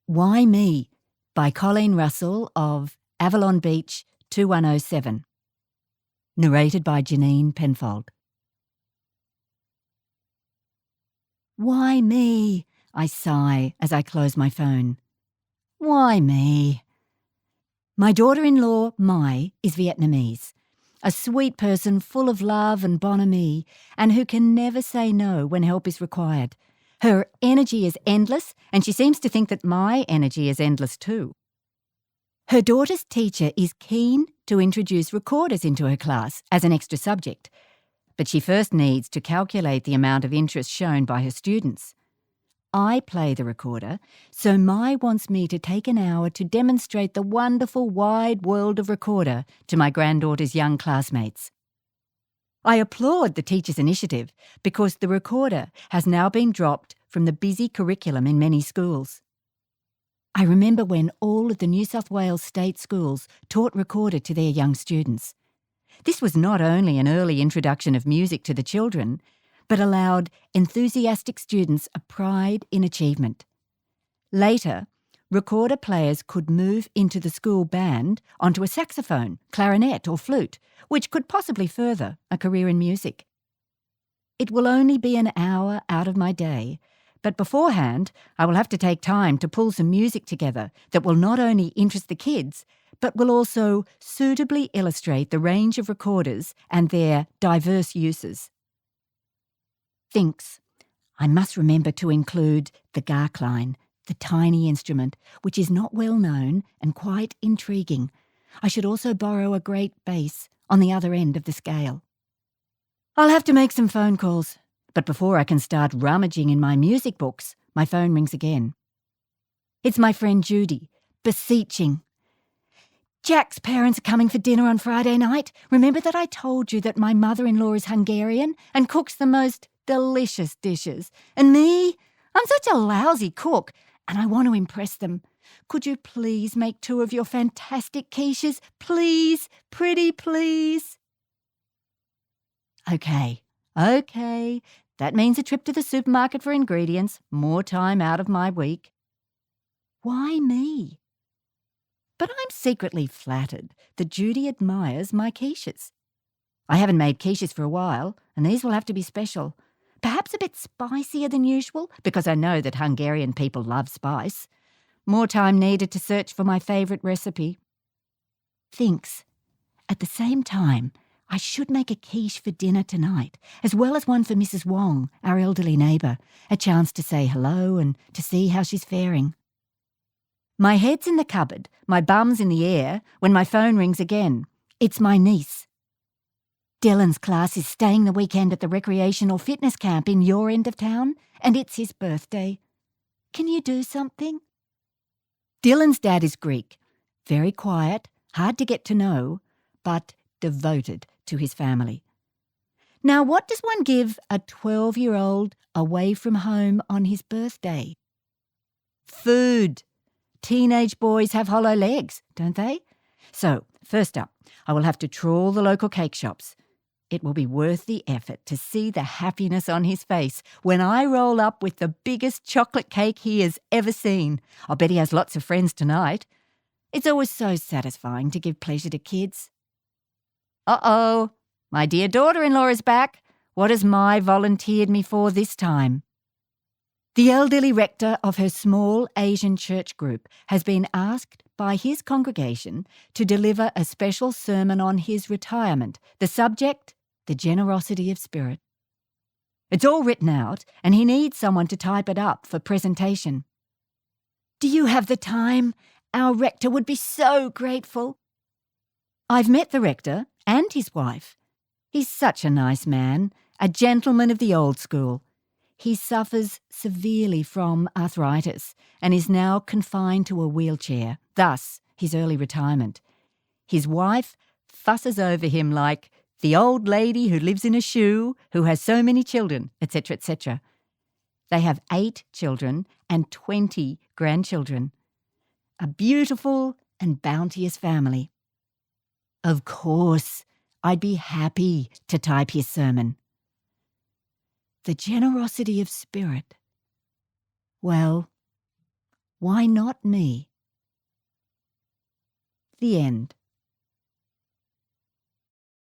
Why Me by Colleen Russell of Avalon Beach 2107. Narrated by Janine Penfold. Why me? I sigh as I close my phone. Why me? My daughter-in-law, Mai, is Vietnamese, a sweet person full of love and bonhomie, and who can never say no when help is required. Her energy is endless, and she seems to think that my energy is endless too. Her daughter's teacher is keen to introduce recorders into her class as an extra subject, but she first needs to calculate the amount of interest shown by her students. I play the recorder, so Mai wants me to take an hour to demonstrate the wonderful wide world of recorder to my granddaughter's young classmates. I applaud the teacher's initiative because the recorder has now been dropped from the busy curriculum in many schools. I remember when all of the New South Wales state schools taught recorder to their young students. This was not only an early introduction of music to the children, but allowed enthusiastic students a pride in achievement. Later, recorder players could move into the school band onto a saxophone, clarinet or flute, which could possibly further a career in music. It will only be an hour out of my day, but beforehand I will have to take time to pull some music together that will not only interest the kids, but will also suitably illustrate the range of recorders and their diverse uses. Thinks, I must remember to include the garkline, the tiny instrument, which is not well known and quite intriguing. I should also borrow a great bass on the other end of the scale. I'll have to make some phone calls, but before I can start rummaging in my music books, my phone rings again. It's my friend Judy, beseeching. Jack's parents are coming for dinner on Friday night. Remember that I told you that my mother-in-law is Hungarian and cooks the most delicious dishes. And me? I'm such a lousy cook, and I want to impress them. Could you please make 2 of your fantastic quiches? Please, pretty please. Okay. That means a trip to the supermarket for ingredients, more time out of my week. Why me? But I'm secretly flattered that Judy admires my quiches. I haven't made quiches for a while, and these will have to be special. Perhaps a bit spicier than usual, because I know that Hungarian people love spice. More time needed to search for my favourite recipe. Thinks, at the same time, I should make a quiche for dinner tonight, as well as one for Mrs. Wong, our elderly neighbour, a chance to say hello and to see how she's faring. My head's in the cupboard, my bum's in the air, when my phone rings again. It's my niece. Dylan's class is staying the weekend at the recreational fitness camp in your end of town, and it's his birthday. Can you do something? Dylan's dad is Greek, very quiet, hard to get to know, but devoted to his family. Now, what does one give a 12-year-old away from home on his birthday? Food. Teenage boys have hollow legs, don't they? So, first up, I will have to trawl the local cake shops. It will be worth the effort to see the happiness on his face when I roll up with the biggest chocolate cake he has ever seen. I'll bet he has lots of friends tonight. It's always so satisfying to give pleasure to kids. Uh-oh, my dear daughter-in-law is back. What has Mai volunteered me for this time? The elderly rector of her small Asian church group has been asked by his congregation to deliver a special sermon on his retirement, the subject, the generosity of spirit. It's all written out, and he needs someone to type it up for presentation. Do you have the time? Our rector would be so grateful. I've met the rector and his wife. He's such a nice man, a gentleman of the old school. He suffers severely from arthritis and is now confined to a wheelchair, thus his early retirement. His wife fusses over him like the old lady who lives in a shoe, who has so many children, etc., etc. They have 8 children and 20 grandchildren. A beautiful and bounteous family. Of course, I'd be happy to type his sermon. The generosity of spirit. Well, Why not me? The end.